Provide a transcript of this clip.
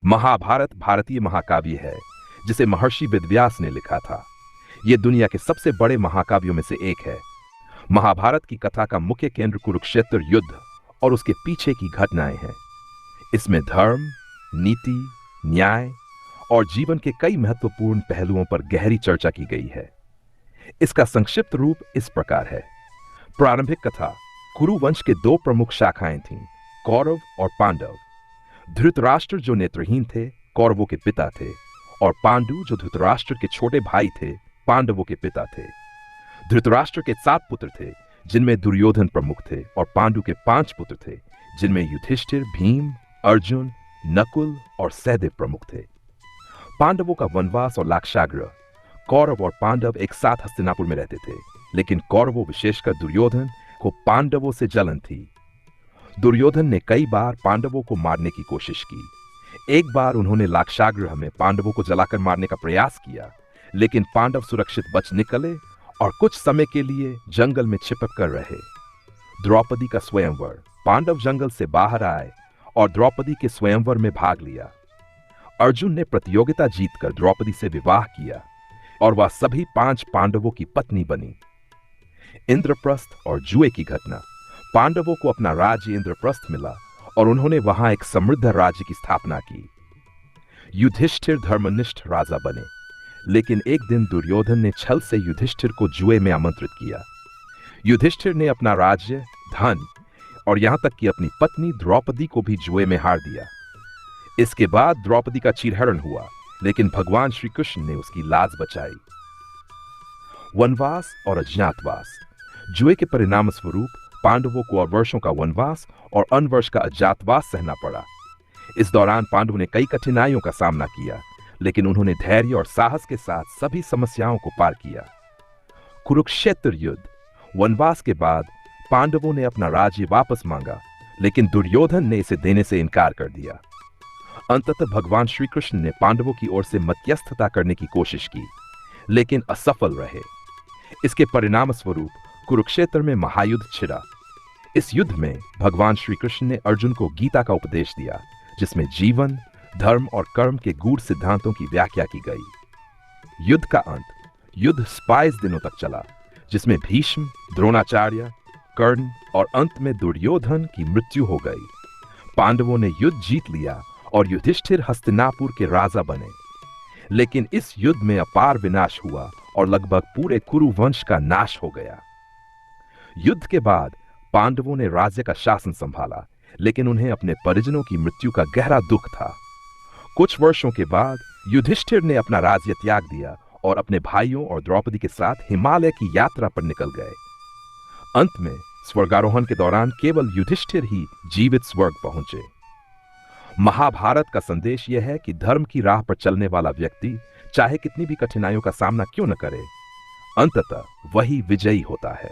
महाभारत भारतीय महाकाव्य है जिसे महर्षि वेदव्यास ने लिखा था। यह दुनिया के सबसे बड़े महाकाव्यों में से एक है। महाभारत की कथा का मुख्य केंद्र कुरुक्षेत्र युद्ध और उसके पीछे की घटनाएं हैं। इसमें धर्म, नीति, न्याय और जीवन के कई महत्वपूर्ण पहलुओं पर गहरी चर्चा की गई है। इसका संक्षिप्त रूप इस प्रकार है। प्रारंभिक कथा। कुरु वंश के दो प्रमुख शाखाएं थीं, कौरव और पांडव। धृतराष्ट्र जो नेत्रहीन थे, कौरवों के पिता थे, और पांडु जो धृतराष्ट्र के छोटे भाई थे, पांडवों के पिता थे। धृतराष्ट्र के 7 पुत्र थे, जिनमें दुर्योधन प्रमुख थे, और पांडु के 5 पुत्र थे, जिनमें युधिष्ठिर, भीम, अर्जुन, नकुल और सहदेव प्रमुख थे। पांडवों का वनवास और लाक्षागृह। कौरव और पांडव एक साथ हस्तिनापुर में रहते थे, लेकिन कौरवों विशेषकर दुर्योधन को पांडवों से जलन थी। दुर्योधन ने कई बार पांडवों को मारने की कोशिश की। एक बार उन्होंने लाक्षागृह में पांडवों को जलाकर मारने का प्रयास किया, लेकिन पांडव सुरक्षित बच निकले और कुछ समय के लिए जंगल में छिपक कर रहे। द्रौपदी का स्वयंवर। पांडव जंगल से बाहर आए और द्रौपदी के स्वयंवर में भाग लिया। अर्जुन ने प्रतियोगिता जीतकर द्रौपदी से विवाह किया और वह सभी 5 पांडवों की पत्नी बनी। इंद्रप्रस्थ और जुए की घटना। पांडवों को अपना राज्य इंद्रप्रस्थ मिला और उन्होंने वहां एक समृद्ध राज्य की स्थापना की। युधिष्ठिर धर्मनिष्ठ राजा बने, लेकिन एक दिन दुर्योधन ने छल से युधिष्ठिर को जुए में आमंत्रित किया। युधिष्ठिर ने अपना राज्य, धन और यहां तक कि अपनी पत्नी द्रौपदी को भी जुए में हार दिया। इसके बाद द्रौपदी का चीरहरण हुआ, लेकिन भगवान श्री कृष्ण ने उसकी लाज बचाई। वनवास और अज्ञातवास। जुए के परिणाम स्वरूप पांडवों को वर्षों का वनवास और अनवर्ष का अज्ञातवास सहना पड़ा। इस दौरान पांडवों ने कई कठिनाइयों का सामना किया, लेकिन उन्होंने धैर्य और साहस के साथ सभी समस्याओं को पार किया। कुरुक्षेत्र युद्ध। वनवास के बाद पांडवों ने अपना राज्य वापस मांगा, लेकिन दुर्योधन ने इसे देने से इनकार कर दिया। अंततः भगवान श्री कृष्ण ने पांडवों की ओर से मध्यस्थता करने की कोशिश की, लेकिन असफल रहे। इसके परिणाम स्वरूप कुरुक्षेत्र में महायुद्ध छिड़ा। इस युद्ध में भगवान श्री कृष्ण ने अर्जुन को गीता का उपदेश दिया, जिसमें जीवन, धर्म और कर्म के गूढ़ सिद्धांतों की व्याख्या की गई। युद्ध का अंत। युद्ध 22 दिनों तक चला, जिसमें भीष्म, द्रोणाचार्य, कर्ण और अंत में दुर्योधन की मृत्यु हो गई। पांडवों ने युद्ध जीत लिया और युधिष्ठिर हस्तिनापुर के राजा बने, लेकिन इस युद्ध में अपार विनाश हुआ और लगभग पूरे कुरु वंश का नाश हो गया। युद्ध के बाद पांडवों ने राज्य का शासन संभाला, लेकिन उन्हें अपने परिजनों की मृत्यु का गहरा दुख था। कुछ वर्षों के बाद युधिष्ठिर ने अपना राज्य त्याग दिया और अपने भाइयों और द्रौपदी के साथ हिमालय की यात्रा पर निकल गए। अंत में स्वर्गारोहण के दौरान केवल युधिष्ठिर ही जीवित स्वर्ग पहुंचे। महाभारत का संदेश यह है कि धर्म की राह पर चलने वाला व्यक्ति चाहे कितनी भी कठिनाइयों का सामना क्यों न करे, अंततः वही विजयी होता है।